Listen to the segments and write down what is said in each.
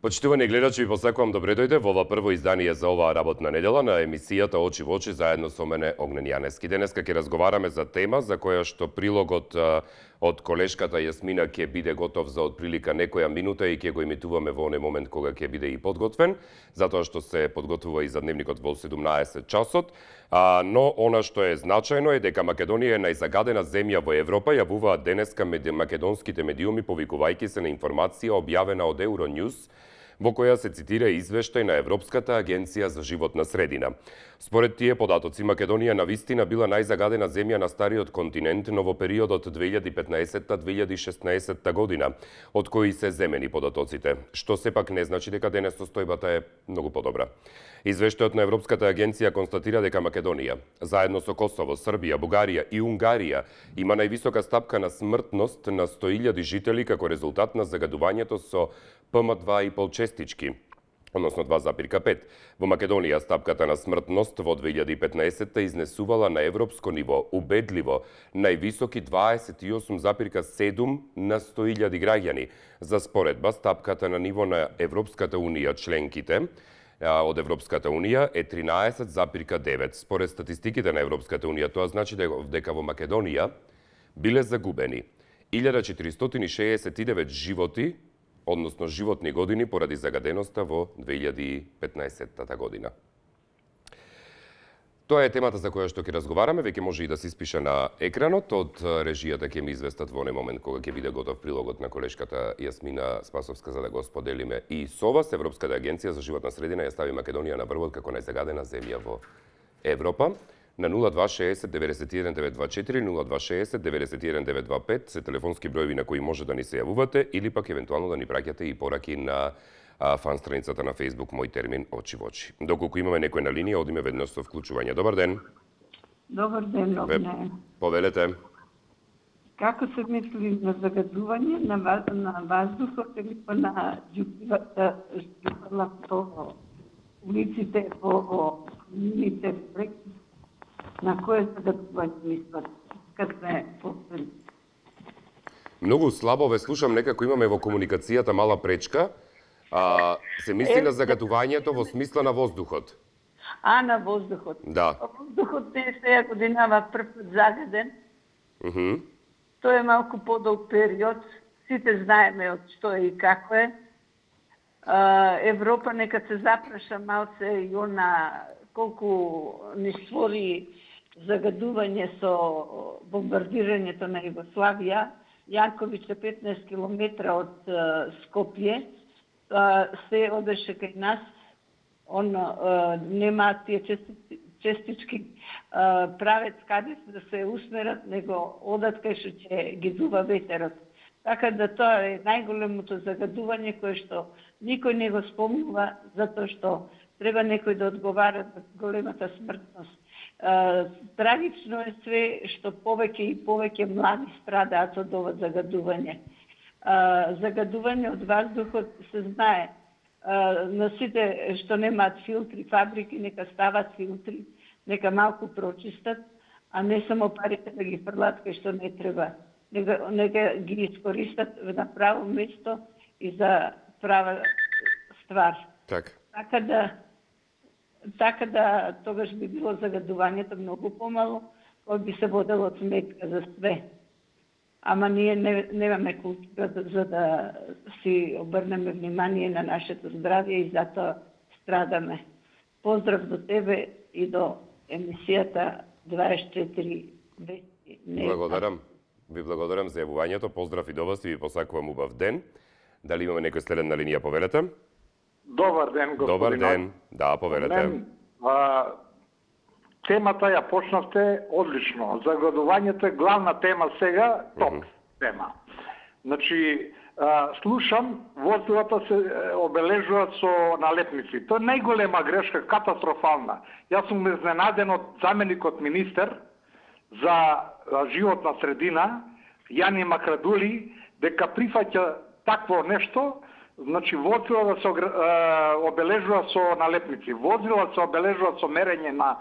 Почитувани гледачи, ви посакувам добре дојде во ова прво издание за оваа работна недела на емисијата Очи во очи заедно со мене Огнен Јаневски. Денеска ќе разговараме за тема за која што прилогот од колешката Јасмина ќе биде готов за отприлика некоја минута и ќе го имитуваме во оној момент кога ќе биде и подготвен, затоа што се подготвува и за дневникот во 17 часот. Но она што е значајно е дека Македонија е најзагадена земја во Европа, јавуваат денеска македонските медиуми повикувајќи се на информација објавена од Euronews, во која се цитира извештај на Европската агенција за животна средина. Според тие податоци, Македонија навистина била најзагадена земја на стариот континент, но во периодот 2015-2016 година, од кои се земени податоците, што сепак не значи дека денес состојбата е многу подобра. Извештајот на Европската агенција констатира дека Македонија, заедно со Косово, Србија, Бугарија и Унгарија, има највисока стапка на смртност на 100.000 жители како резултат на загадувањето со PM2,5 честички, односно 2,5. Во Македонија стапката на смртност во 2015 изнесувала на европско ниво убедливо највисоки 28,7 на 100.000 граѓани. За споредба, стапката на ниво на Европската унија членките од Европската унија е 13,9. Според статистиките на Европската унија, тоа значи дека во Македонија биле загубени 1469 животи, односно животни години поради загаденоста во 2015 година. Тоа е темата за која што ќе разговараме, веќе може и да се испише на екранот. Од режијата ќе ми известат во оној момент кога ќе биде готов прилогот на колешката Јасмина Спасовска за да го споделиме и со вас. Европската агенција за животна средина ја стави Македонија на врвот како најзагадена земја во Европа. На 0260 91 924, 0260 91 925 се телефонски броеви на кои може да ни се јавувате или пак евентуално да ни праќате и пораки на фан страницата на Facebook Мој термин Очи во очи. Доколку имаме некој на линија, одиме веднаш со вклучување. Добар ден. Добар ден, Огне. Повелете. Како се мисли на загадување на ваздухот или па на џугливата по улиците, по мините, на кое загадување мислат? Кад сме последни? Многу слабо ве слушам, некако имаме во комуникацијата мала пречка. Се мисли на загадувањето во смисла на воздухот. На воздухот. Да. Воздухот не е сега годинава прв пат загаден. Тоа е малку подолг период. Сите знаеме од што е и како е. Европа нека се запраша малце и она колку ни створи загадување со бомбардирањето на Југославија. Јанковиќ е 15 километра од Скопје. Се одеше кај нас, нема тие честички правец каде да се усмерат, него одат кај што ќе ги дува ветерот. Така да тоа е најголемото загадување кое што никој не го спомнува, затоа што треба некој да одговара за големата смртност. Трагично е све што повеќе и повеќе млади страдаат од ова загадување. Загадување од воздухот се знае. На сите што немаат филтри, фабрики, нека стават филтри, нека малку прочистат, а не само парите да ги фрлат кај што не треба. Нека ги искористат на право место и за права ствар. Така да тогаш би било загадувањето многу помало, кој би се водело сметка за све. Ама ние немаме култура за да си обрнеме внимание на нашето здравје и затоа страдаме. Поздрав до тебе и до емисијата 24 вести. Благодарам. Ви благодарам за јавувањето. Поздрав и до вас и ви посакувам убав ден. Дали имаме некој следен на линија, повелете? Добар ден, господино. Добар ден. Да, повелете. Темата ја почнавте одлично. Загадувањето е главна тема сега, топ тема. Значи, слушам, возилата се обележуваат со налепници. Тоа е најголема грешка, катастрофална. Јас сум изненаден од заменикот министер за животна средина, Јани Макрадули, дека прифаќа такво нешто. Значи, возила да се обележува со налепници, возила се обележува со мерење на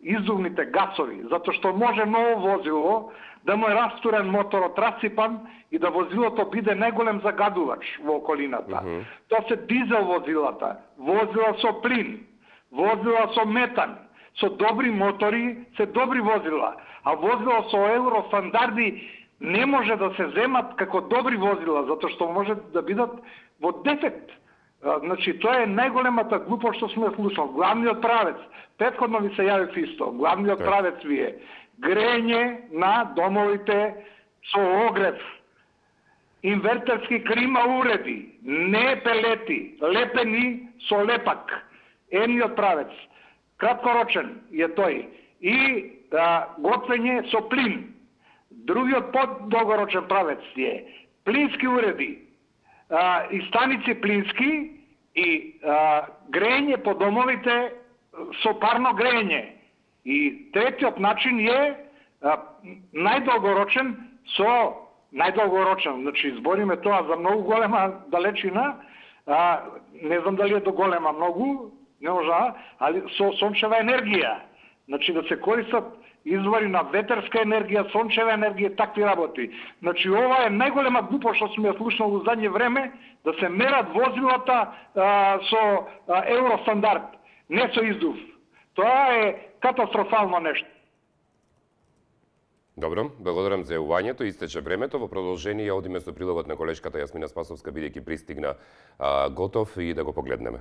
издувните гасови, затоа што може ново возило да му е растурен моторот, расипан и да возилото биде најголем загадувач во околината. Тоа се дизел возилата, возила со плин, возила со метан, со добри мотори, се добри возила, а возила со евростандарди не може да се земат како добри возила, затоа што може да бидат во дефект. Значи, тоа е најголемата глупост што сме слушали. Главниот правец, претходно ви се јавив исто, главниот правец ви е грење на домовите со огрев, инвертерски клима уреди, не пелети, лепени со лепак. Едниот правец, краткорочен е тој. И готвење со плин. Другиот подолгорочен правец е плински уреди, и станици плински и грење по домовите со парно грење. И третиот начин е најдолгорочен, значи збориме тоа за многу голема далечина, не знам дали е до голема многу, не може, али со сончева енергија. Значи да се користат извори на ветерска енергија, сончева енергија, такви работи. Значи ова е најголема глупост што сме ја слушнали во задње време, да се мерат возилата со евростандард, не со издув. Тоа е катастрофално нешто. Добро, благодарам за јавувањето. Истече времето. Во продолжение одиме со прилогот на колешката Јасмина Спасовска, бидејќи пристигна готов, и да го погледнеме.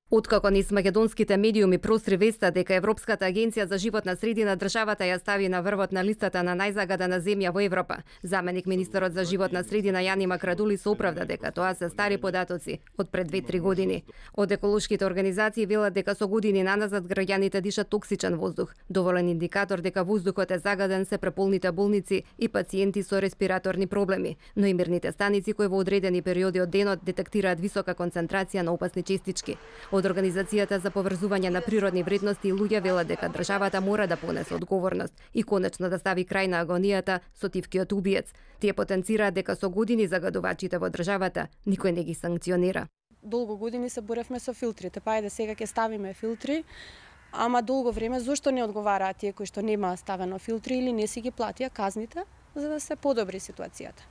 Откако низ македонските медиуми простри веста дека Европската агенција за животна средина државата ја стави на врвот на листата на најзагадена земја во Европа, заменик министерот за животна средина Јани Макрадули се оправда дека тоа се стари податоци од пред 2-3 години. Од еколошките организации велат дека со години наназад граѓаните дишат токсичен воздух. Доволен индикатор дека воздухот е загаден се преполните болници и пациенти со респираторни проблеми, но и мерните станици кои во одредени периоди од денот детектираат висока концентрација на опасни честички. Од Организацијата за поврзување на природни вредности и луѓе велат дека државата мора да понесе одговорност и конечно да стави крај на агонијата со тивкиот убиец. Тие потенцираат дека со години загадувачите во државата никој не ги санкционира. Долго години се боревме со филтрите, па ајде сега ќе ставиме филтри, ама долго време зошто не одговараат тие кои што нема ставено филтри или не си ги платија казните за да се подобри ситуацијата.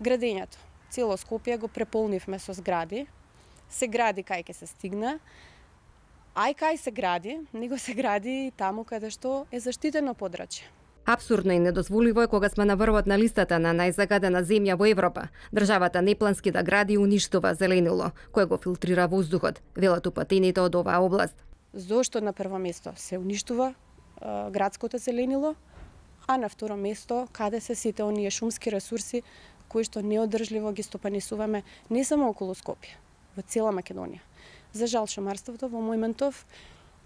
Градењето, цело Скопје го преполнивме со згради. Се гради кај ќе се стигне, а и кај се гради, него се гради таму каде што е заштитено подрачје. Апсурдно и недозволиво е кога сме на врвот на листата на најзагадена земја во Европа. Државата неплански да гради и уништува зеленило, кое го филтрира воздухот, велат упатените од оваа област. Зошто на прво место се уништува градското зеленило, а на второ место каде се сите оние шумски ресурси кои што неодржливо ги стопанисуваме не само околу Скопје, во цела Македонија. За жал, шумарството во моментов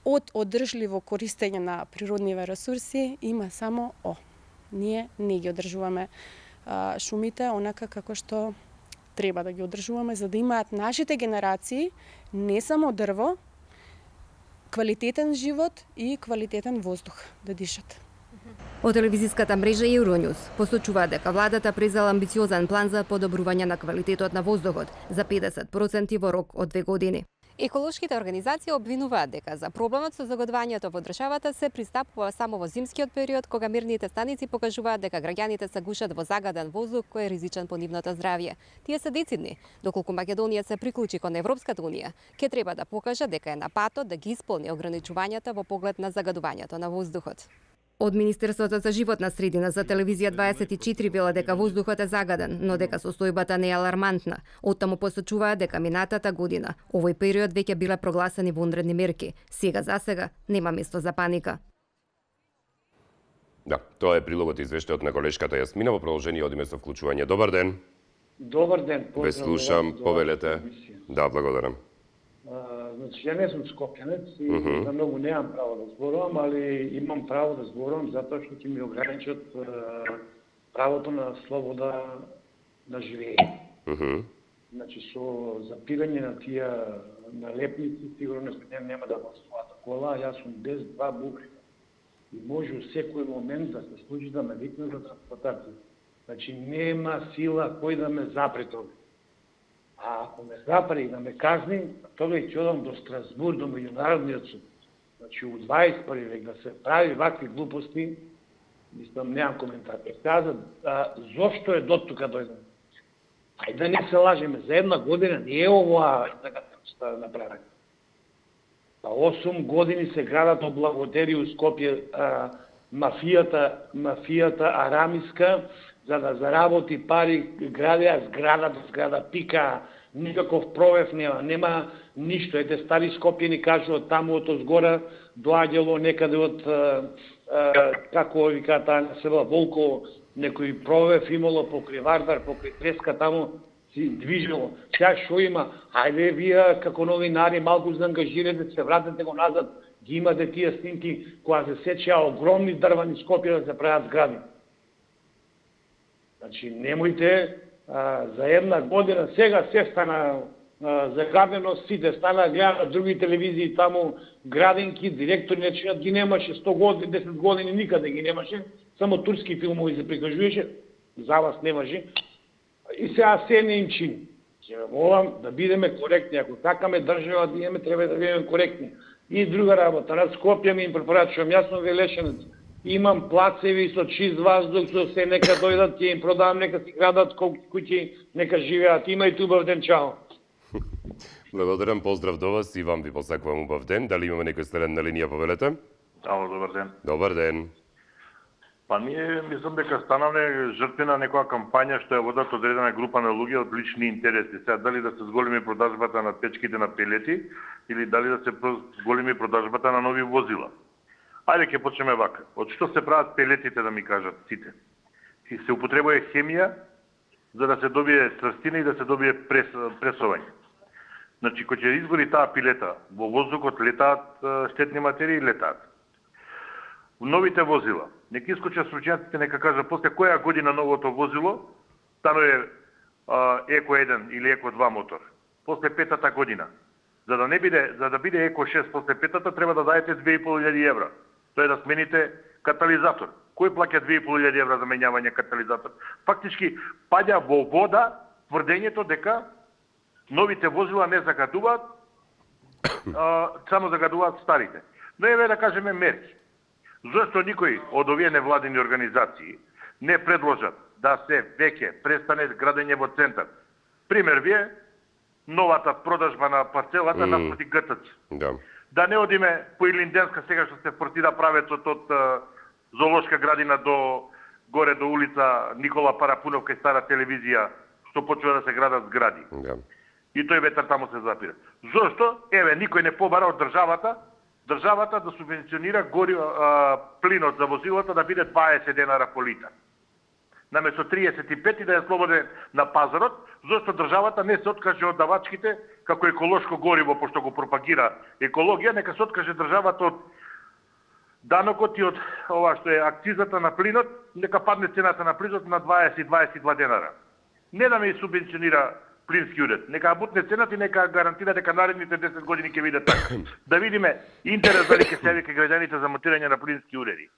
од одржливо користење на природниве ресурси има само ние не ги одржуваме шумите онака како што треба да ги одржуваме за да имаат нашите генерации не само дрво, квалитетен живот и квалитетен воздух да дишат. Од телевизиската мрежа Euronews посочува дека владата презела амбициозен план за подобрување на квалитетот на воздухот за 50% во рок од 2 години. Еколошките организации обвинуваат дека за проблемот со загадувањето во државата се пристапува само во зимскиот период, кога мерните станици покажуваат дека граѓаните се гушат во загаден воздух кој е ризичен по нивното здравје. Тие се децидни, доколку Македонија се приклучи кон Европската унија, ќе треба да покаже дека е на патот да ги исполни ограничувањата во поглед на загадувањето на воздухот. Од Министерството за животна средина за телевизија 24 вела дека воздухот е загаден, но дека состојбата не е алармантна. Оттаму посочуваа дека минатата година овој период веќе биле прогласени вонредни мерки. Сега за сега нема место за паника. Да, тоа е прилогот извештајот на колешката Јасмина. Во продолжение одиме со вклучување. Добар ден. Добар ден. Ве слушам, повелете. Да, благодарам. Значи, ја не сум скопјанец и за многу немам право да зборувам, али имам право да зборувам затоа што ќе ми ограничат правото на слобода на живење. Значи, со запирање на тие налепници, сигурно нема да го свата кола, јас сум без 2 букви. И може у секој момент да се случи да ме викне за трансплантација. Значи, нема сила кој да ме запре тоа. А ако ме запре и да ме казни, тога ќе одам до Страсбург, до Меѓународниот суд. Значи, у 21 век да се прави вакви глупости, мислам, немам коментар. Каза, зошто е до тука дојден? Ајде да не се лажеме, за една година не е ова направено. 8 години се градат облагодери у Скопје мафијата арамиска, за да заработи пари, градеа зграда пика, никаков провев нема ништо. Ете стари Скопјани кажуваат таму од озгора доаѓало некаде од како вика таа села Волково, некој провев имало покрај Вардар, покрај Треска таму си движело. Сега шо има? Ајде вие како новинари малку се ангажирате, се вратете го назад, ги имате тие снимки кога се сечеа огромни дрвани Скопје да се прават згради. Значи немојте за една година сега се стана заградено, сите стана гледат други телевизии таму градинки, директори нечијат ги немаше 100 години, 10 години никаде ги немаше, само турски филмови се прикажуваше, за вас немаше. И сега се не им чини. Ќе молам да бидеме коректни, ако сакаме држава да имаме, треба да бидеме коректни. И друга работа, на Скопје ми им препорачувам, јас сум Велешенец. Имам плацеви со чист воздух, со се нека дојдат, ќе им продавам, нека си градат куќи, нека живеат. Имајте убав ден, чао. Благодарам, поздрав до вас и вам ви посакувам убав ден. Дали имаме некој стерен на линија, повелете? Ало, добар ден. Добар ден. Па ние мислам дека станавме жртви на некоја кампања што ја водат одредена група на луѓе од лични интереси. Сега дали да се зголеми продажбата на печките на пелети или дали да се зголеми продажбата на нови возила. Ајде ќе почнеме вака. Од што се прават пелетите, да ми кажат сите? Се употребува хемија за да се добие цврстина и да се добие пресување. Значи, кога ќе изгори таа пилета, во воздухот летаат штетни материи, летаат. Новите возила. Нека искочат стручњаците, нека кажа после која година новото возило, тано е Еко 1 или Еко 2 мотор. После 5-та година. За да биде Еко 6 после 5-та, треба да дадете 2500 евра. Тоа е да смените катализатор. Кој плаќа 2500 евра за менјавање катализатор? Фактички, паѓа во вода тврдењето дека новите возила не загадуваат, само загадуваат старите. Но еве да кажеме мерки. Зошто никој од овие невладини организации не предложат да се веќе престане градење во центар? Пример вие, новата продажба на парцелата наспроти ГТЦ. Да не одиме по Илинденска сега што се фортира правецот од Зоолошка градина до горе до улица Никола Парапунов кај стара телевизија, што почва да се градат згради. И тој ветар таму се запира. Зошто? Еве, никој не побара од државата да субвенционира плинот за возилата да биде 20 денара по литар. Наместо 35 и да е слободен на пазарот, зашто државата не се откаже од давачките како еколошко гориво, пошто го пропагира екологија, нека се откаже државата од данокот и од ова што е акцизата на плинот, нека падне цената на плинот на 20-22 денара. Не да ме субвенционира плински уред. Нека бутне цената и нека гарантира дека наредните 10 години ќе биде така. Да видиме интерес дали ќе се вика граѓаните за монтирање на плински уреди.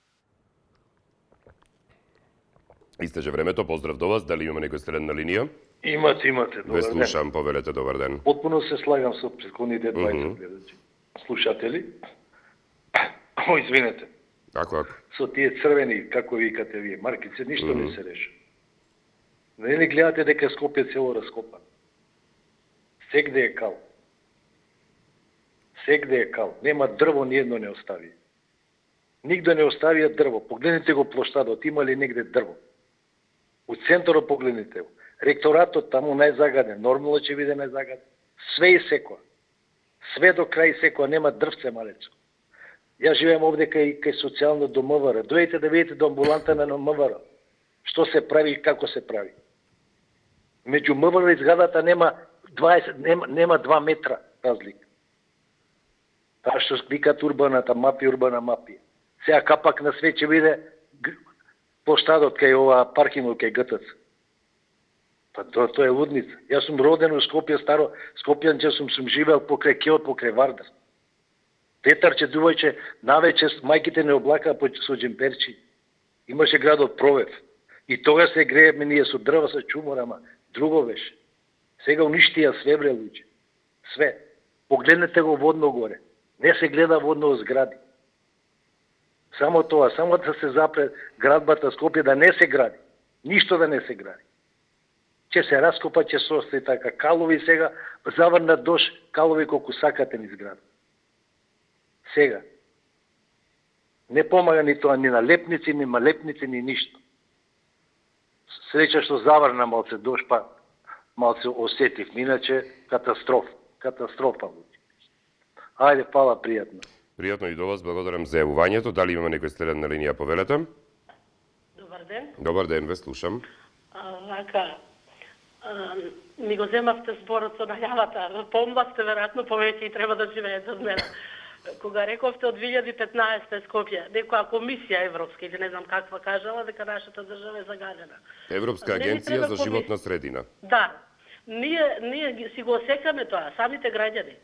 Истече времето, поздрав до вас. Дали имаме некој среден на линија? Имате. Ве слушам, повелете, добар ден. Потпуно се слагам со претходните 20 гледачи. Слушатели? Извинете. Ако. Со тие црвени, како викате вие, маркици, ништо не се реши. Не ли гледате дека Скопје цело раскопано? Сегде е кал. Нема дрво, ниедно не остави. Нигде не оставија дрво. Погледнете го плоштадот, има ли негде дрво? У центарот погледнете го. Ректоратот таму најзагаден, нормално ќе биде најзагаден. Све и секоја. Све до крај секоја, нема дрвце малецо. Ја живеем овде кај социјално до МВР. Дојдете да видите до амбуланта на МВР. Што се прави и како се прави. Меѓу МВР и зградата нема 2 метра разлика. Таа што викат урбана мапија. Сега капак на све ќе биде плоштадот кај ова паркингот кај ГТЦ. Па тоа е лудница. Јас сум роден во Скопје, старо Скопјанче сум живеел покрај Кеот, покрај Вардар. Ветарче, дувајче, навече мајките не облакаа со джемперчи. Имаше градот провев. И тога се грееме ние со дрва, со чумор, ама друго беше. Сега уништија све, бре, луѓе. Све. Погледнете го водно горе. Не се гледа водно згради. Само тоа, само да се запре градбата Скопје да не се гради. Ништо да не се гради. Ќе се раскопа, ќе се остаи така. Калови сега, заврнат дош, калови колку сакате низ град. Сега. Не помага ни тоа ни на лепници, ни малепници, ни ништо. Среќа што заврна малце дош, па малце осетив. Иначе катастрофа. Ајде, фала, пријатно. Пријатно и до вас, благодарам за јавувањето. Дали имаме некој следен на линија, повелете? Добар ден. Добар ден, ве слушам. Ми го земавте зборот со најавата. Помнавте веројатно повеќе и треба да живеете од мене. Кога рековте од 2015 Скопје, некоја комисија европска или не знам каква кажала дека нашата држава е загадена. Европска агенција за животна средина. Да. Ние си го осекаме тоа, самите граѓани.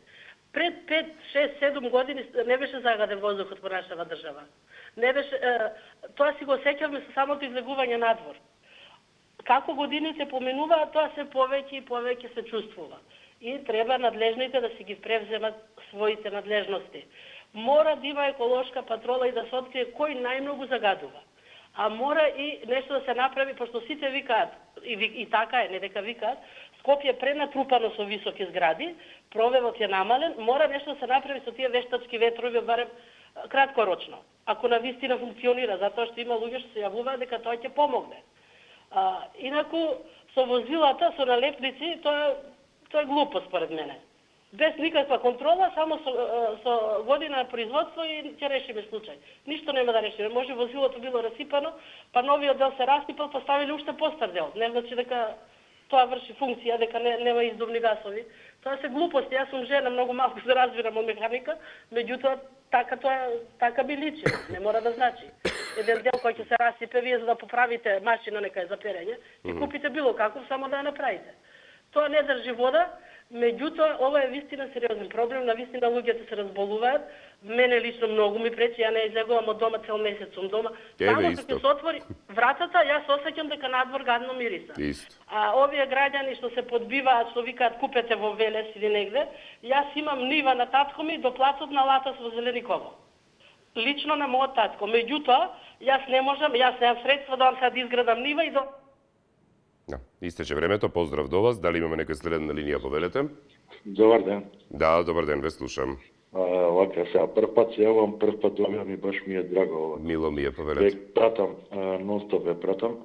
Пред 5, 6, 7 години не беше загаден воздухот во нашава држава. Не беше, тоа си го осеќаваме со самото излегување надвор. Како годините поминуваат, тоа се повеќе и повеќе се чувствува. И треба надлежните да си ги превземат своите надлежности. Мора да има еколошка патрола и да се открие кој најмногу загадува. А мора и нешто да се направи, пошто сите викаат, и така е, не дека викаат, Скопје е пренатрупано со високи згради, провевот е намален, мора нешто да се направи со тие вештачки ветрови, барем краткорочно. Ако навистина функционира, затоа што има луѓе што се јавуваат дека тоа ќе помогне. Инаку, со возилата, со налепници, тоа е глупо според мене. Без никаква контрола, само со година на производство и ќе решиме случај. Ништо нема да решиме. Може возилото било расипано, па новиот дел се распипал, поставили уште постар дел. Не значи дека тоа врши функција, дека нема издувни гасови. Тоа се глупости. Јас сум жена, многу малку се разбирам од механика, меѓутоа така би личи. Не мора да значи. Еден дел кој ќе се расипе, вие за да поправите машина некај за перење, ќе купите било каков, само да ја направите. Тоа не држи вода, меѓутоа ова е вистина сериозен проблем, на вистина луѓето се разболуваат. Мене лично многу ми пречи, ја не излегувам од дома цел месец сум дома. Само кога се отвори вратата, јас осеќам дека надвор гадно мириса. А овие граѓани што се подбиваат, што викаат купете во Велес или негде, јас имам нива на татко ми до плацот на Латас во Зелениково. Лично на мојот татко. Меѓутоа, јас не можам, јас немам средства да изградам нива и Истече времето, поздрав до вас. Дали имаме некој следен на линија, повелете? Добар ден. Да, добар ден, ве слушам. Вака сега, прв пат се јавам, прв пат добивам и баш ми е драго. Мило ми е, повелете. Век пратам, нон-стоп ве пратам.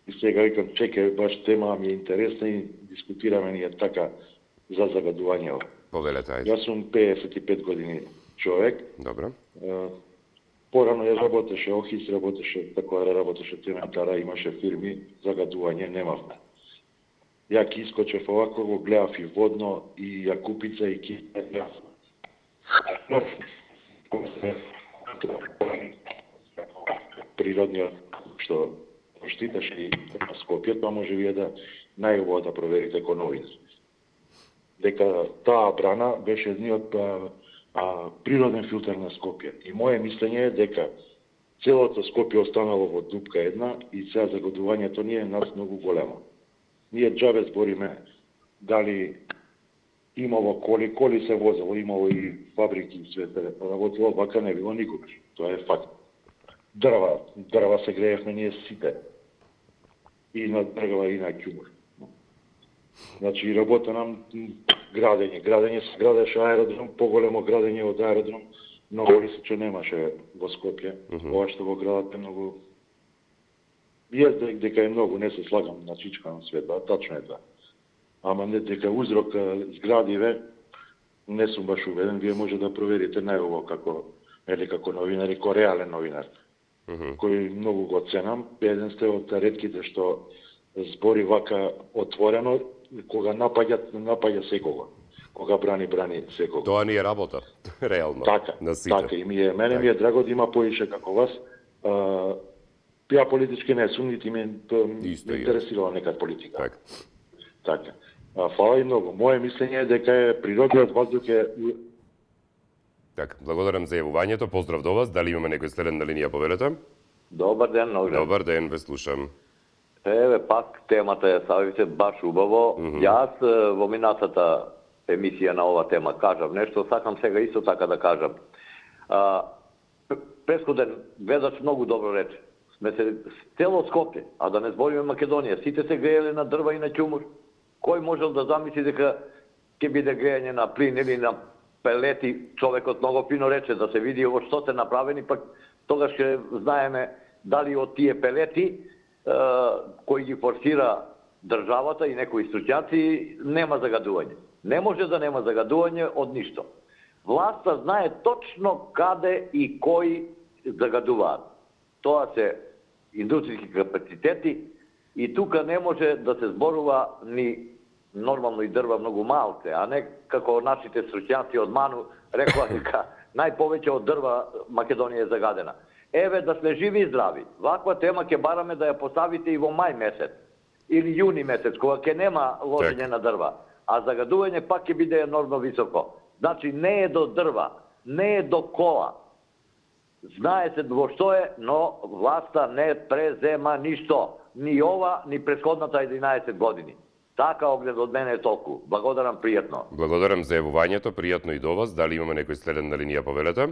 И сега викам, чекај, баш тема ми е интересна и дискутираме ние така за загадување. Повелете, ајде. Јас сум 55 години човек. Добро. Порано ја работеше Охис, работеше цементара, имаше фирми, загадување немавме. Ја ки искочев овако, го гледав и водно, и Јакупица, и Кита. Природниот што штиташ и на Скопје, тоа може вие да најубаво да проверите ко новинар. Дека таа брана беше едниот природен филтер на Скопје. И моје мислење е дека целото Скопје останало во дупка една и сега загадувањето ни е нас многу големо. Ние џабе збориме дали имало коли се возело, имало и фабрики, све се работило, вака не било никогаш. Тоа е факт. Дрва се греевме ние сите. И на дрва и на ќумур. Значи, работа нам градење се градеше аеродром, поголемо градење од аеродром, многу ли се че немаше во Скопје. Ова што го градат е многу... Јас дека е многу, не се слагам на чичка на свет, тачно е тоа. Ама не дека узрок зградиве, не сум баш уведен, вие може да проверите најубаво како новинар и како реален новинар, кој многу го ценам. Еден сте од ретките што збори вака отворено, кога напаѓа секого. Кога брани секого. Тоа ни е работа, реално. Така, и мене ми е драго да има поише како вас. Ја политички не сум, нити ме интересирала некад политика. Така. Фала и многу. Моје мислење е дека е природниот воздух е... Така, благодарам за јавувањето, поздрав до вас. Дали имаме некој следен на линија, повелете? Добар ден, Добар ден, ве слушам. Еве пак темата ја ставите баш убаво. Јас во минатата емисија на ова тема кажав нешто, сакам сега исто така да кажам. Претходен гледач многу добро рече. Сме се цело Скопје, а да не збориме Македонија, сите се грееле на дрва и на ќумур. Кој можел да замисли дека ќе биде грејање на плин или на пелети? Човекот многу фино рече да се види во што се направени, пак тогаш ќе знаеме дали од тие пелети кои ги форсира државата и некои струќаци нема загадување. Не може да нема загадување од ништо. Власта знае точно каде и кои загадуваат. Тоа се индустријски капацитети и тука не може да се зборува ни нормално и дрва многу малце, а не како нашите струќаци од Ману рекоа дека најповеќе од дрва Македонија е загадена. Еве да сме живи и здрави. Ваква тема ќе бараме да ја поставите и во мај месец или јуни месец, кога ќе нема ложење на дрва, а загадување пак ќе биде енормно високо. Значи не е до дрва, не е до кола. Знае се во што е, но власта не презема ништо. Ни ова, ни претходната 11 години. Така, Огнен, од мене е толку. Благодарам, пријатно. Благодарам за јавувањето, пријатно и до вас. Дали имаме некој следен на линија, повелете?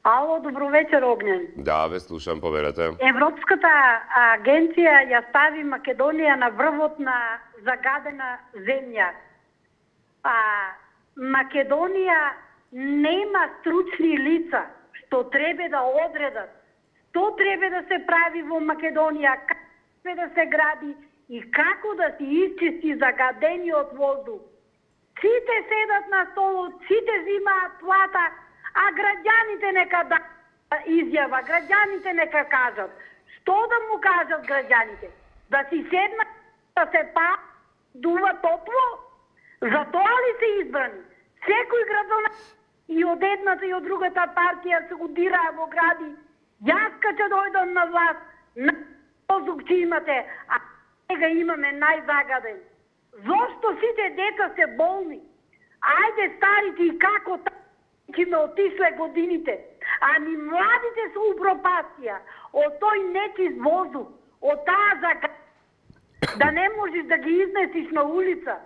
Ало, добро вечер, Огнен. Да, ве слушам, повелете. Европската агенција ја стави Македонија на врвот на загадена земја. Македонија нема стручни лица што треба да одредат што треба да се прави во Македонија, како треба да се гради и како да се исчисти загадениот воздух. Сите седат на столот, сите взимаат плата, а граѓаните нека да изјава, граѓаните нека кажат. Што да му кажат граѓаните? Да си седнат, да се дува топло? За тоа ли се избрани? Секој градоначелник и од едната и од другата партија се го дираа во гради. Јас ќе дојдам на власт, на воздух ќе имате, а сега имаме најзагаден. Зошто сите деца се болни? Ајде старите и како ќе ме отишле годините. А ни младите се упропастија од тој нечист воздух, од таа загаденост, да не можеш да ги изнесиш на улица.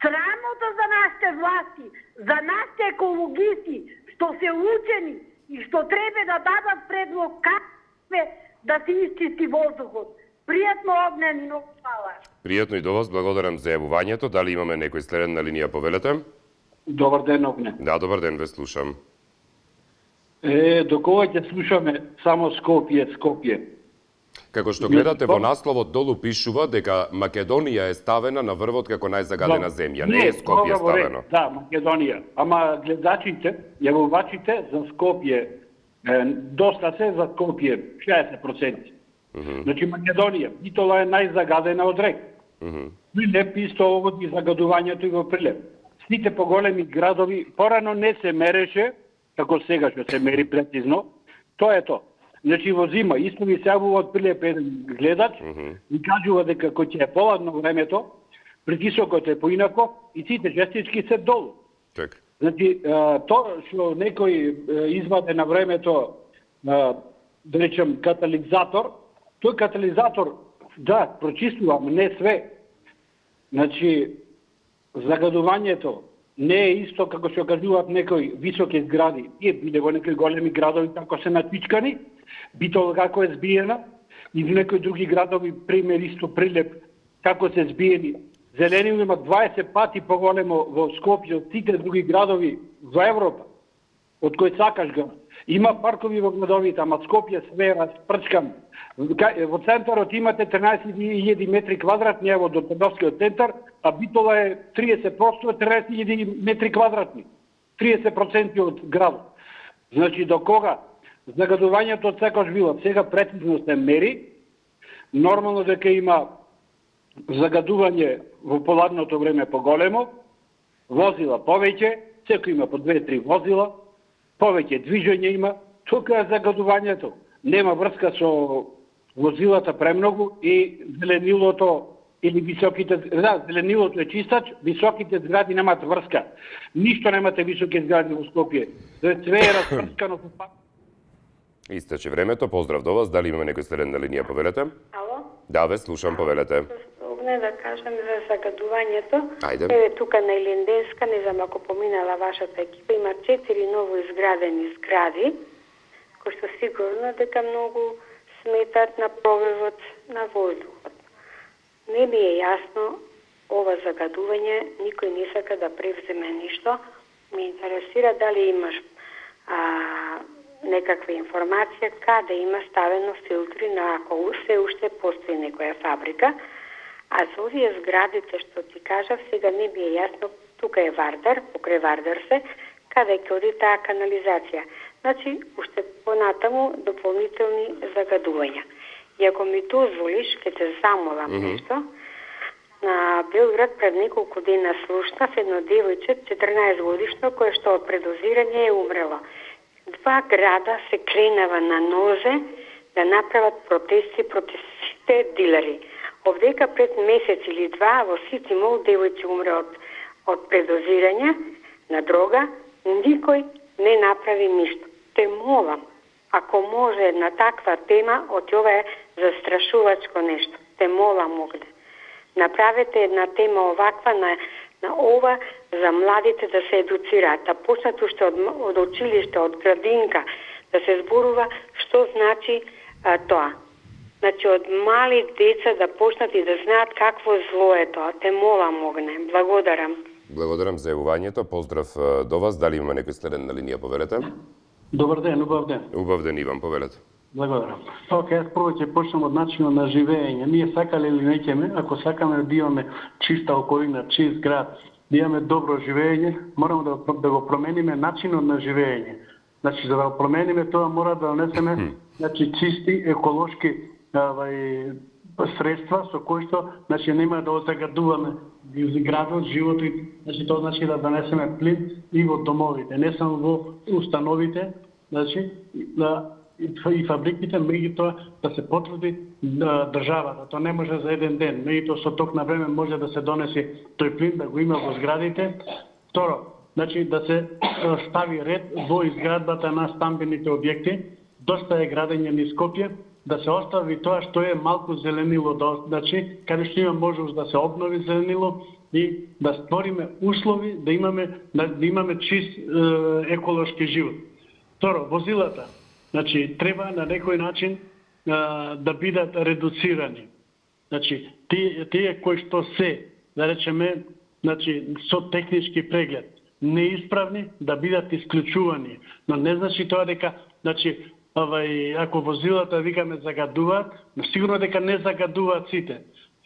Срамота за нашите власти, за нашите екологисти, што се учени и што треба да дадат предлог како да се исчисти воздухот. Пријатно, Огнен, и многу фала. Пријатно и до вас, благодарам за јавувањето. Дали имаме некој следен на линија, повелете? Добар ден, Огнен. Да, добар ден, ве слушам. До кога ќе слушаме само Скопје, Скопје? Како што гледате во насловот долу пишува дека Македонија е ставена на врвот како најзагадена земја. Не е Скопје ставено. Да, Македонија. Ама гледачите, јавувачите за Скопје, доста се за Скопје, 60%. Значи Македонија, Битола е најзагадена од рек. Прилеп исто оводи загадувањето и во Прилеп. Сите поголеми градови, порано не се мереше, како сега што се мери прецизно, тоа е тоа. Значи во зима, исто ми се јавува од Прилеп еден гледач, ми кажува дека кој ќе е поладно времето, притисокот е поинако и сите жестички се долу. Так. Значи, тоа што некој изваде на времето, да речем, катализатор, тој катализатор, да, прочистува, не све. Значи, загадувањето не е исто како што кажуваат некои високи згради. Тие биле во некои големи градови како се натичкани, Битола како е збиена, и во некои други градови, пример исто Прилеп, како се збиени. Зеленило има 20 пати поголемо во Скопје од сите други градови во Европа, од кој сакаш го. Има паркови во градовите, ама Скопје све е распрчкан. Во центарот имате 13.000 метри квадратни, ево до Трновскиот центар, а Битола е 30%, 13.000 метри квадратни. 30% од градот. Значи, до кога? Загадувањето од секој било. Сега прецизно се мери. Нормално дека има загадување во поладното време поголемо, возила повеќе, секој има по 2-3 возила, повеќе движење има, тука е загадувањето. Нема врска со возилата премногу и зеленилото или високите, да, зеленилото е чистач, високите згради немаат врска. Ништо немате високи згради во Скопје. Све е распрскано со пак. Истече времето, поздрав до вас. Дали имаме некој следен на линија, повелете? Ало? Да, ве слушам, повелете. поплатне да кажем за загадувањето. Ајде. Еве тука на Илинденска, не знам ако поминала вашата екипа, има 4 ново изградени згради, кои што сигурно дека многу сметат на пробивот на воздухот. Не ми е јасно ова загадување, никој не сака да превземе ништо. Ме интересира дали имаш некаква информација каде има ставено филтри на ако се уште постои некоја фабрика. А за овие зградите што ти кажав, сега не би е јасно, тука е Вардар, покрај Вардар се, каде ќе оди таа канализација. Значи, уште понатаму дополнителни загадувања. И ако ми дозволиш, ќе те замолам нешто. На Белград пред неколку дена слушнав едно девојче, 14 годишно, кое што од предозирање е умрело. 2 града се кренава на нозе да направат протести против сите дилери. Овдека пред месец или 2 во Сити Мол девојче умре од предозирање на дрога, никој не направи ништо. Те молам, ако може на таква тема, од ова е застрашувачко нешто. Те молам огде. Направете една тема оваква на ова за младите да се едуцираат, да почнат уште од училиште, од градинка, да се зборува што значи тоа. Значи од мали деца да почнат и да знаат какво зло е тоа. Те молам огне. Благодарам. Благодарам за јавувањето. Поздрав до вас. Дали има некој следен на линија, повелете? Добар ден, убав ден. Убав ден, Иван, повелете. Благодарам. Јас прво ќе почнем од начинот на живење. Ние сакале или неќеме, ако сакаме да имаме чиста околина, чист град, да имаме добро живење, морамо да го промениме начинот на живење. Значи, за да го промениме тоа, мора да донесеме чисти еколошки средства со кои што нема да загадуваме градот, животот, значи тоа значи да донесеме плин и во домовите, не само во установите, значи и фабриките, меѓутоа да се потврди државата. Тоа не може за еден ден, меѓутоа со ток на време може да се донеси тој плин, да го има во зградите. Второ, значи да се стави ред во изградбата на стамбените објекти. Доста е градење низ Скопје, да се остави тоа што е малку зеленило, значи каде што има можност да се обнови зеленило и да створиме услови да имаме чист еколошки живот. Второ, возилата, значи треба на некој начин да бидат редуцирани. Значи тие кои што се, да речеме, значи со технички преглед неисправни да бидат исклучувани, но не значи тоа дека значи ако возилата викаме загадуваат, но сигурно дека не загадуваат сите.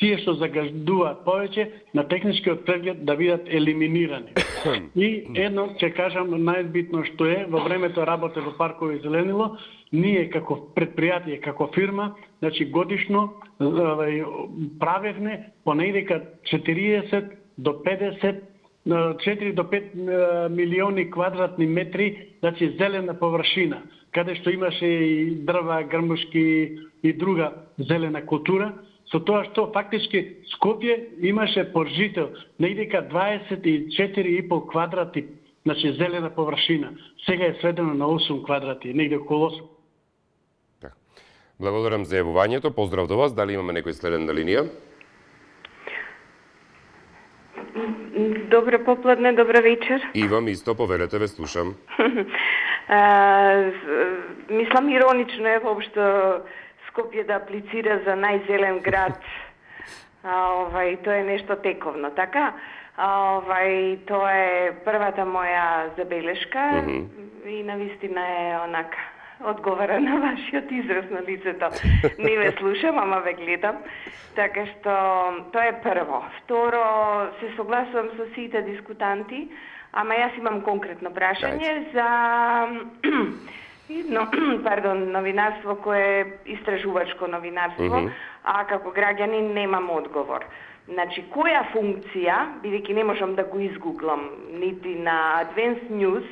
Тие што загадуваат повеќе на техничкиот преглед да бидат елиминирани. И едно ќе кажам најбитно што е, во времето работе во паркови зеленило, ние како предпријатие, како фирма, значи годишно правевме понедека 40 до 50 4 до 5 милиони квадратни метри, значи зелена површина, каде што имаше и дрва, грмушки и друга зелена култура, со тоа што фактички Скопје имаше поржител недека 24,5 квадрати, значи зелена површина. Сега е сведено на 8 квадрати, негде околу 8. Благодарам за јавувањето. Поздрав до вас. Дали имаме некој следен на линија? Добро попладне, добро вечер. Ивам, исто, повелете, ве слушам. Мислам, иронично е воопшто Скопје да аплицира за најзелен град. Тоа е нешто тековно, така? Тоа е првата моја забелешка и навистина е онака одговара на вашиот израз на лицето. Не ве слушам, ама ве гледам. Така што тоа е прво. Второ, се согласувам со сите дискутанти, ама јас имам конкретно прашање за новинарство кое е истражувачко новинарство, а како граѓанин немам одговор. Значи, која функција, бидејќи не можам да го изгуглам нити на Advanced News,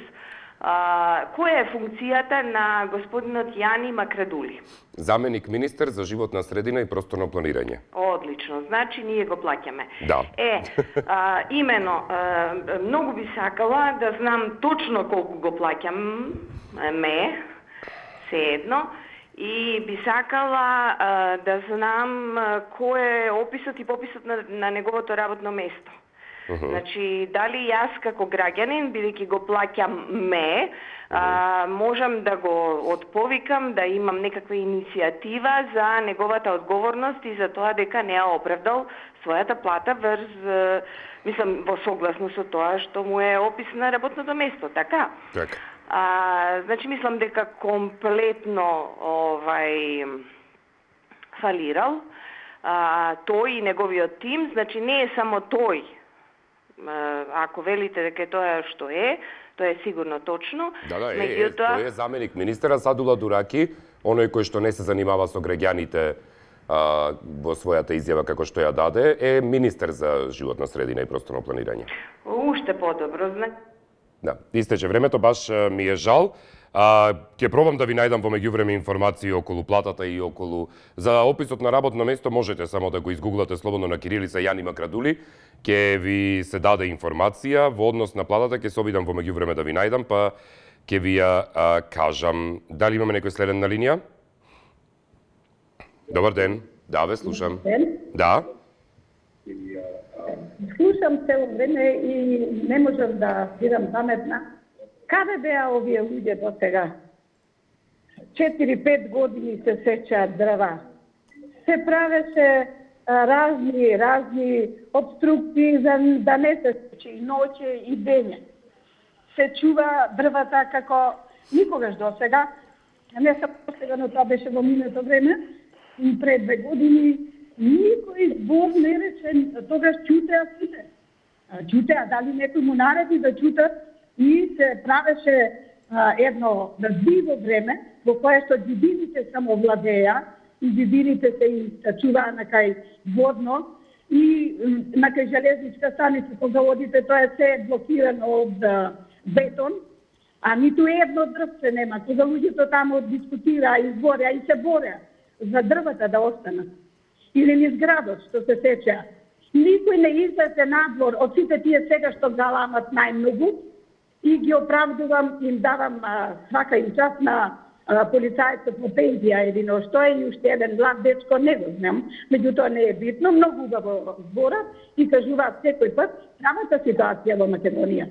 која е функцијата на господинот Јани Макрадули? Заменик министер за животна средина и просторно планирање. Одлично, значи ние го плаќаме. Да. Имено, многу би сакала да знам точно колку го плаќам се едно, и би сакала да знам кој е описот и пописот на неговото работно место. Значи, дали јас како граѓанин, бидејќи го плаќам можам да го отповикам, да имам некаква иницијатива за неговата одговорност и за тоа дека не ја оправдал својата плата мислам, во согласно со тоа што му е опис на работното место, така? Така. Значи, мислам дека комплетно фалирал тој и неговиот тим, значи не е само тој. Ако велите дека тоа што е, тоа е сигурно точно. Да, тој е заменик министера Садула Дураки, оној кој што не се занимава со граѓаните во својата изјава како што ја даде, е министер за животна средина и просторно планирање. Уште подобро, Да, истече времето, баш ми е жал. Ќе пробам да ви најдам во меѓувреме информации околу платата и околу... За описот на работно место можете само да го изгуглате слободно на кирилица Јани Макрадули. Ќе ви се даде информација во однос на платата, ќе се обидам во меѓувреме да ви најдам, па ќе ви ја кажам. Дали имаме некој следен на линија? Добар ден. Да, ве слушам. Да. Слушам цело време и не можам да бидам паметна. Каде беа овие луѓе до сега? 4-5 години се сечаат дрва. Се правеше разни обструкции за да не се сече и ноќе и дење. Се чува дрвата како никогаш до сега. Не само сега, но тоа беше во минато време. И пред 2 години никој збор не рече, тогаш чутеа сите. Чутеа, дали некој му нареди да чутат и се правеше едно диво време во кое што џибините само владеа и џибините се истачуваа на кај водно и на кај железничка станица кога одите тоа е се блокирано од бетон, а ниту едно дрвце нема. Кога луѓето таму дискутираа и збореа и се бореа за дрвата да останат. Или низ градот што се сечеа. Никој не излезе надвор од сите тие сега што галамат најмногу и ги оправдувам, им давам свака им час на полицајцот по пензија едино што е и уште еден млад дечко, не го знам, меѓутоа не е битно, многу убаво зборат и кажуваат секој пат правата ситуација во Македонија.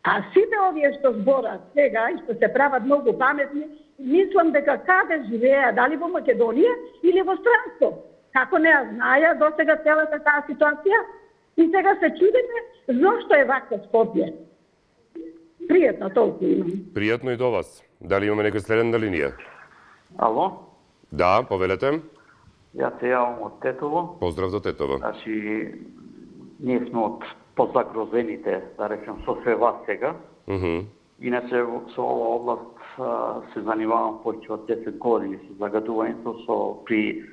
А сите овие што зборат сега и што се прават многу паметни, мислам дека каде живеа, дали во Македонија или во странство. Како не ја знаја до сега целата таа ситуација и сега се чудиме зошто е вака Скопје. Пријатно толку имам. Пријатно и до вас. Дали имаме некој следен на линија? Ало? Да, повелете. Јас се јавам од Тетово. Поздрав до Тетово. Значи, ние сме од позагрозените, да речем, со све вас сега. Иначе со ова област се занимавам повеќе од 10 години со загадувањето при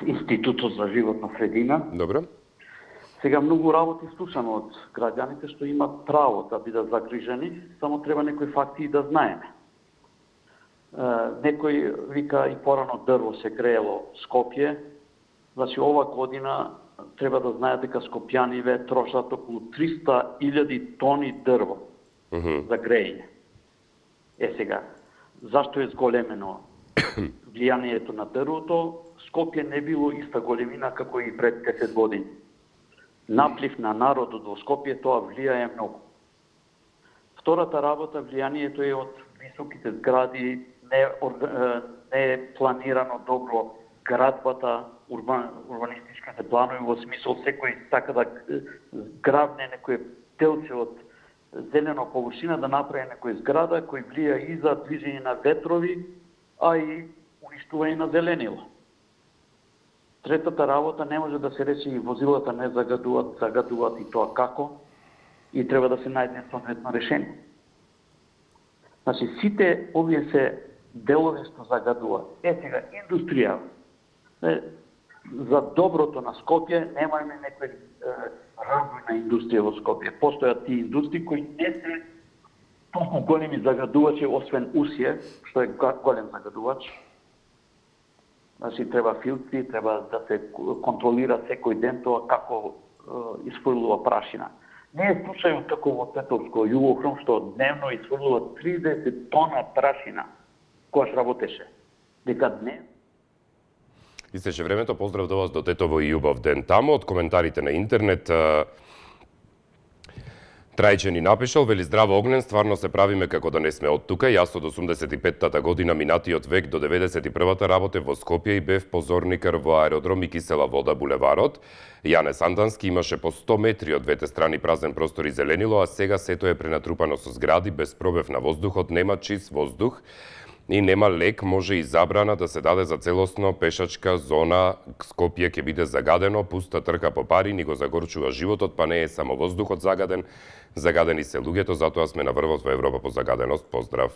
Институтот за животна средина. Добро. Сега многу работи слушаме од граѓаните што имат право да бидат загрижени, само треба некои факти да знаеме. Некој вика и порано дрво се греело Скопје. Значи ова година треба да знаете дека скопјаниве трошат околу 300.000 тони дрво за грејење. Сега, зашто е зголемено влијанието на дрвото? Скопје не било иста големина како и пред 10 години. Наплив на народот во Скопје тоа влијае многу. Втората работа, влијанието е од високите згради, не е планирано добро градбата, урбанистичките планови, во смисол секој сака да грабне некој делце од зелена површина, да направи некој зграда кој влија и за движење на ветрови, а и уништување на зеленило. Третата работа, не може да се рече и возилата не загадуваат и тоа како, и треба да се најде соодветно решение. Значи, сите овие се делови што загадуваат. Сега, индустрија. За доброто на Скопје немаме некој развој на индустрија во Скопје. Постојат тие индустрии кои не се толку големи загадувачи, освен Усие, што е голем загадувач. Значи, треба филтри, треба да се контролира секој ден тоа како испрлува прашина. Не е случајот како во Тетовско Југохром, што дневно испрлува 30 тона прашина, којаш работеше. дека не. Истече времето, поздрав до вас до Тетово и убав ден таму. Од коментарите на интернет Трајче ни напишал, вели здраво Огнен, стварно се правиме како да не сме од тука. Јас од 85-тата година минатиот век до 91-та работев во Скопје и бев позорникар во аеродром и кисела вода булеварот. Јане Сандански имаше по 100 метри од двете страни празен простор и зеленило, а сега сето е пренатрупано со згради, без пробив на воздухот, нема чист воздух и нема лек, може и забрана да се даде за целосно пешачка зона. Скопје ќе биде загадено, пуста трка по пари, ни го загорчува животот, па не е само воздухот загаден, загадени се луѓето, затоа сме на врвот во Европа по загаденост. Поздрав.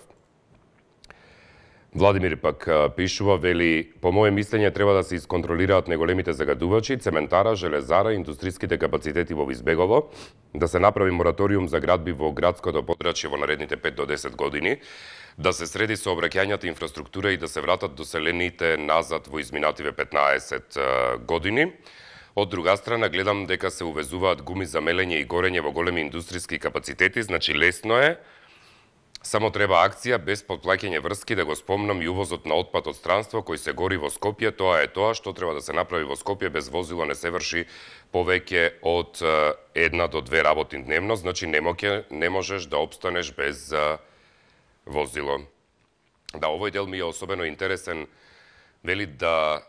Владимир пак пишува, вели, по моје мислење треба да се исконтролираат неголемите загадувачи, цементара, железара, индустриските капацитети во Избегово, да се направи мораториум за градби во градското подрачје во наредните 5 до 10 години, да се среди сообраќајната инфраструктура и да се вратат доселените назад во изминативе 15 години. Од друга страна, гледам дека се увезуваат гуми за мелење и горење во големи индустријски капацитети, значи лесно е. Само треба акција без подплаќање врски, да го спомнам и увозот на отпад од странство кој се гори во Скопје. Тоа е тоа што треба да се направи во Скопје, без возило не се врши повеќе од 1 до 2 работни дневно, значи не можеш да опстанеш без возило. Да, овој дел ми е особено интересен, вели да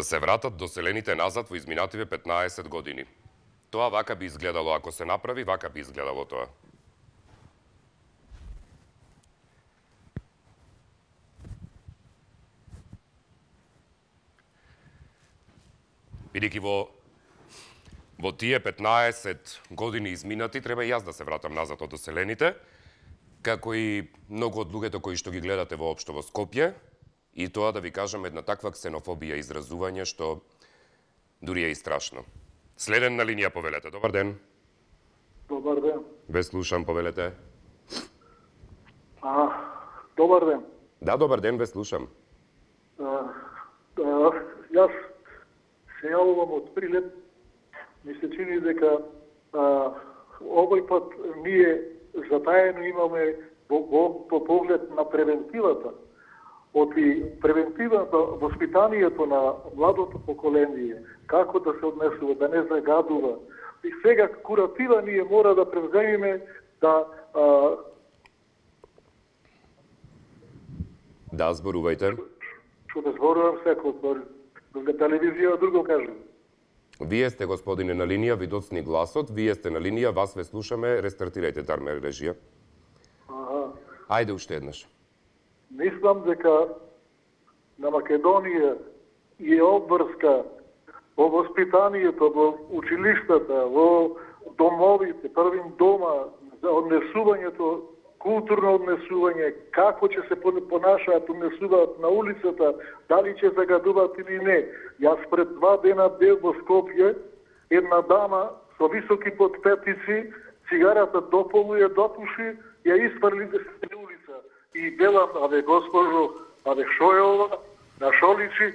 се вратат доселените назад во изминативе 15 години. Тоа вака би изгледало, ако се направи, вака би изгледало тоа. Бидејќи во тие 15 години изминати, треба и јас да се вратам назад од доселените, како и многу од луѓето кои што ги гледате воопшто во Скопје, и тоа да ви кажам една таква ксенофобија изразување што дури е и страшно. Следен на линија, повелете. Добар ден. Добар ден. Ве слушам, повелете. Добар ден. Да, добар ден, ве слушам. Јас се јавувам од Прилеп. Ми се чини дека овој пат ние затаено имаме по поглед на превентивата. Оти превентивата, воспитанието на младото поколение, како да се однесува, да не загадува. И сега куратива ние мора да превземеме да... Да, зборувајте. Што да зборувам секој, на телевизија друго кажам. Вие сте, господине, на линија, ви доцни гласот, вие сте на линија, вас ве слушаме, рестартирајте тармер режија. Ајде уште еднаш. Мислам дека на Македонија е обврска во воспитанието, во училиштата, во домовите, првим дома, за однесувањето, културно однесување, како ќе се понашаат, однесуваат на улицата, дали ќе загадуваат или не. Јас пред 2 дена бев во Скопје, една дама со високи подпетици, цигарата дополу ја допуши, ја испарли да се на улица. И велам, абе госпожо, абе шо е ова, на шоличи,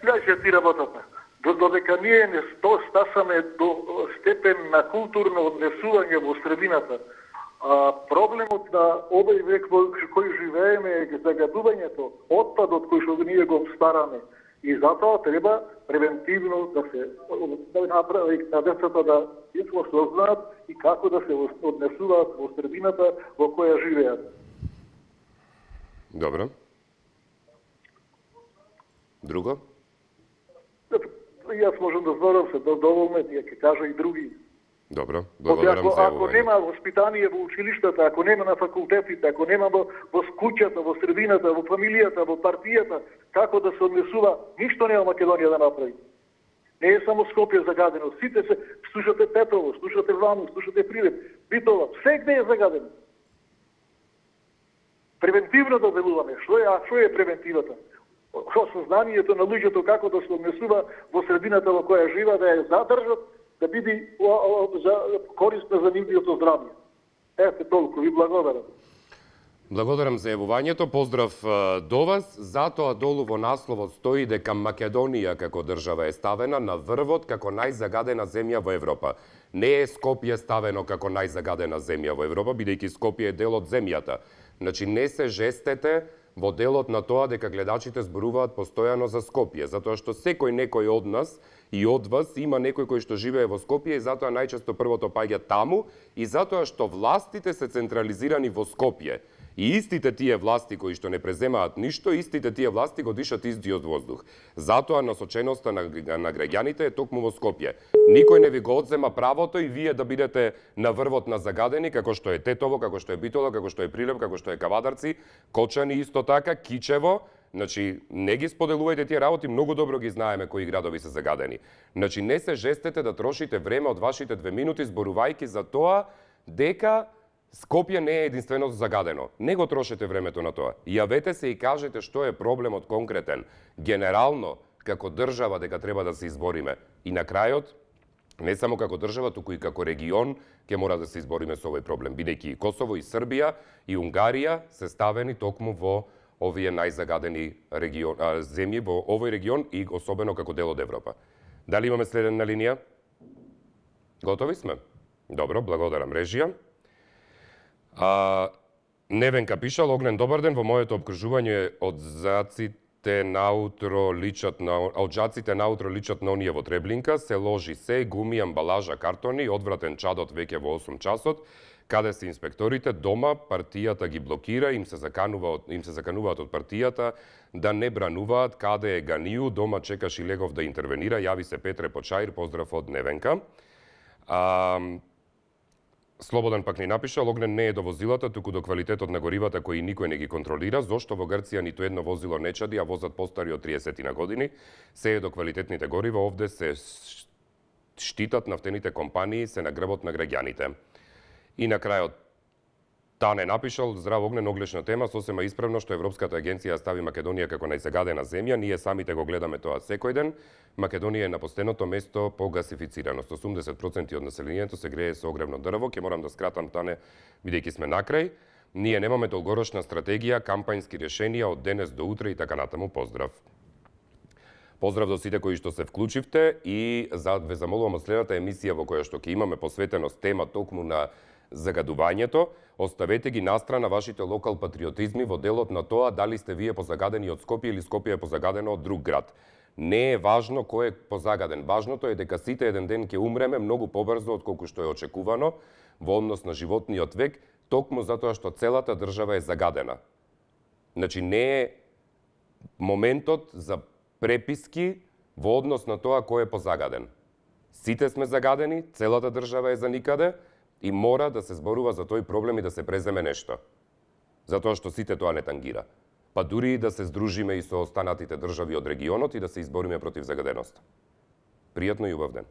леќе ти работата. Додека ние не стасаме до степен на културно однесување во средината, проблемот на овој век во кој живееме е загадувањето, отпадот кој што ние го стараме. И затоа треба превентивно да се направи на децата да го сознаат и како да се однесуваат во средината во која живеат. Добро. Друго? Јас можам да зборам се доволно, ја ќе кажа и други. Добро, благодарам за Ако нема воспитание во училиштата, ако нема на факултетите, ако нема во куќата, во средината, во фамилијата, во партијата, како да се однесува, ништо нема Македонија да направи. Не е само Скопје загадено. Сите се, слушате Тетово, слушате Вану, слушате Прилеп, Битола, секде е загадено. Превентивно да делуваме. Што е превентивата? Осознанието на луѓето како да се однесува во средината во која жива, да ја задржат, да биде корисно за нивното здравје. Ете толку, ви благодарам. Благодарам за јавувањето, поздрав до вас. Затоа долу во насловот стои дека Македонија како држава е ставена на врвот како најзагадена земја во Европа. Не е Скопје ставено како најзагадена земја во Европа, бидејќи Скопје е дел од земјата. Значи не се жестете во делот на тоа дека гледачите зборуваат постојано за Скопје, затоа што секој некој од нас и од вас има некој кој што живее во Скопје и затоа најчесто првото паѓа таму и затоа што властите се централизирани во Скопје. И истите тие власти кои што не преземаат ништо, истите тие власти го дишат истиот воздух. Затоа насоченоста на граѓаните е токму во Скопје. Никој не ви го одзема правото и вие да бидете на врвот на загадени, како што е Тетово, како што е Битола, како што е Прилеп, како што е Кавадарци, Кочани исто така, Кичево. Значи, не ги споделувајте тие работи, многу добро ги знаеме кои градови се загадени. Значи, не се жестете да трошите време од вашите 2 минути зборувајќи за тоа дека Скопје не е единствено загадено. Не го трошете времето на тоа. Јавете се и кажете што е проблемот конкретен. Генерално, како држава, дека треба да се избориме. И на крајот, не само како држава, туку и како регион, ќе мора да се избориме со овој проблем, бидејќи и Косово, и Србија, и Унгарија се ставени токму во овие најзагадени земји во овој регион и особено како дел од Европа. Дали имаме следен на линија? Готови сме? Добро, благодарам режија. Невенка пишал: Огнен, добар ден, во моето обкружување од жаците наутро личат на оние во Треблинка, се ложи се, гуми, амбалажа, картони, одвратен чадот веќе во 8 часот. Каде се инспекторите? Дома, партијата ги блокира, им се закануваат од партијата да не брануваат. Каде е Ганију? Дома чекаш и Легов да интервенира. Јави се Петре Почаир, поздрав од Невенка. Слободан пак ни напиша: Огнен, не е до возилата, туку до квалитетот на горивата кои никој не ги контролира. Зошто во Грција ниту едно возило не чади, а возат постари од 30 на години? Се е до квалитетните горива, овде се штитат нафтените компании, се на грбот на граѓаните. И на крајот Тане напишал: Здрав, Огнен, огледна тема, сосема исправно што Европската агенција стави Македонија како најзагадена земја. Ние самите го гледаме тоа секој ден. Македонија е на последното место по гасифицираност. 80% од населението се грее со огревно дрво. Ќе морам да скратам, Тане, бидејќи сме накрај. Ние немаме долгорочна стратегија, кампањски решенија од денес до утре и така натаму. Поздрав. Поздрав до сите кои што се вклучивте и ве замолувам од следната емисија во која што ќе имаме посветеност тема токму на загадувањето. Оставете ги настрана вашите локал патриотизми во делот на тоа дали сте вие позагадени од Скопје или Скопје е позагадено од друг град. Не е важно кој е позагаден. Важното е дека сите еден ден ќе умреме многу побрзо од колку што е очекувано во однос на животниот век, токму затоа што целата држава е загадена. Значи, не е моментот за преписки во однос на тоа кој е позагаден. Сите сме загадени, целата држава е за никаде и мора да се зборува за тој проблем и да се преземе нешто. Затоа што сите тоа не тангира. Па дури и да се здружиме и со останатите држави од регионот и да се избориме против загаденоста. Пријатно и убав ден.